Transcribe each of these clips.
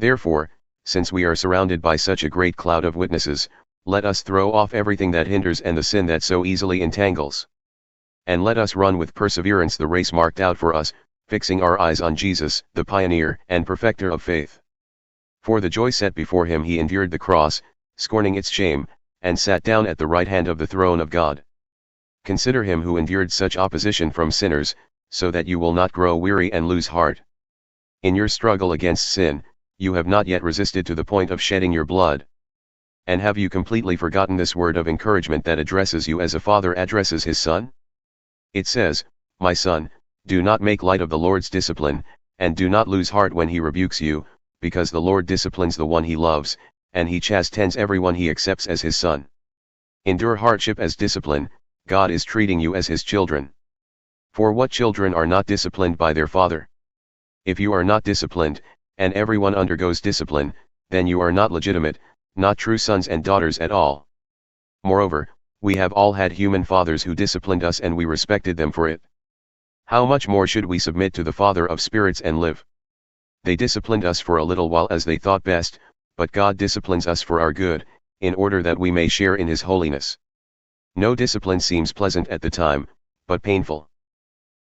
Therefore, since we are surrounded by such a great cloud of witnesses, let us throw off everything that hinders and the sin that so easily entangles. And let us run with perseverance the race marked out for us, fixing our eyes on Jesus, the pioneer and perfecter of faith. For the joy set before him he endured the cross, scorning its shame, and sat down at the right hand of the throne of God. Consider him who endured such opposition from sinners, so that you will not grow weary and lose heart. In your struggle against sin, you have not yet resisted to the point of shedding your blood. And have you completely forgotten this word of encouragement that addresses you as a father addresses his son? It says, "My son, do not make light of the Lord's discipline, and do not lose heart when he rebukes you, because the Lord disciplines the one he loves, and he chastens everyone he accepts as his son." Endure hardship as discipline. God is treating you as his children. For what children are not disciplined by their father? If you are not disciplined, and everyone undergoes discipline, then you are not legitimate, not true sons and daughters at all. Moreover, we have all had human fathers who disciplined us and we respected them for it. How much more should we submit to the Father of spirits and live? They disciplined us for a little while as they thought best, but God disciplines us for our good, in order that we may share in his holiness. No discipline seems pleasant at the time, but painful.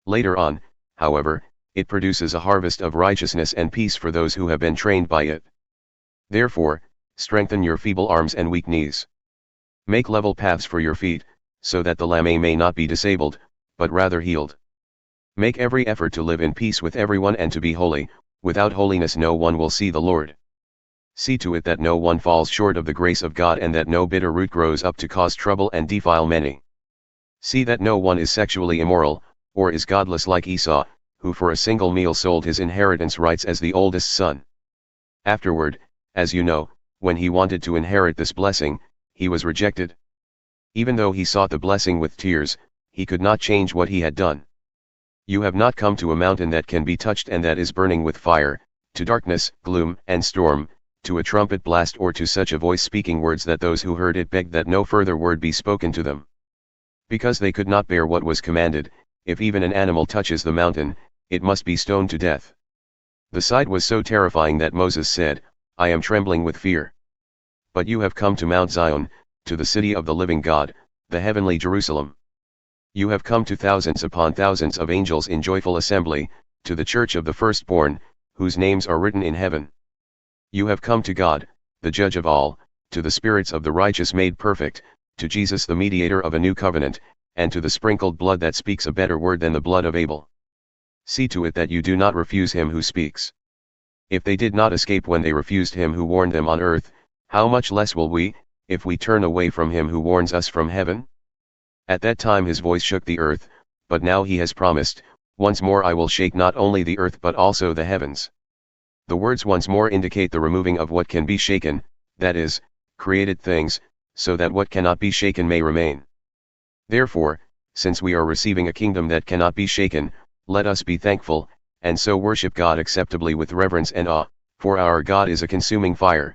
Later on, however, it produces a harvest of righteousness and peace for those who have been trained by it. Therefore, strengthen your feeble arms and weak knees. Make level paths for your feet, so that the lame may not be disabled, but rather healed. Make every effort to live in peace with everyone and to be holy. Without holiness no one will see the Lord. See to it that no one falls short of the grace of God and that no bitter root grows up to cause trouble and defile many. See that no one is sexually immoral, or is godless like Esau, who for a single meal sold his inheritance rights as the oldest son. Afterward, as you know, when he wanted to inherit this blessing, he was rejected. Even though he sought the blessing with tears, he could not change what he had done. You have not come to a mountain that can be touched and that is burning with fire, to darkness, gloom, and storm, to a trumpet blast or to such a voice speaking words that those who heard it begged that no further word be spoken to them. Because they could not bear what was commanded, if even an animal touches the mountain, it must be stoned to death. The sight was so terrifying that Moses said, "I am trembling with fear." But you have come to Mount Zion, to the city of the living God, the heavenly Jerusalem. You have come to thousands upon thousands of angels in joyful assembly, to the church of the firstborn, whose names are written in heaven. You have come to God, the judge of all, to the spirits of the righteous made perfect, to Jesus the mediator of a new covenant, and to the sprinkled blood that speaks a better word than the blood of Abel. See to it that you do not refuse him who speaks. If they did not escape when they refused him who warned them on earth, how much less will we, if we turn away from him who warns us from heaven? At that time his voice shook the earth, but now he has promised, "Once more I will shake not only the earth but also the heavens." The words "once more" indicate the removing of what can be shaken, that is, created things, so that what cannot be shaken may remain. Therefore, since we are receiving a kingdom that cannot be shaken, let us be thankful, and so worship God acceptably with reverence and awe, for our God is a consuming fire.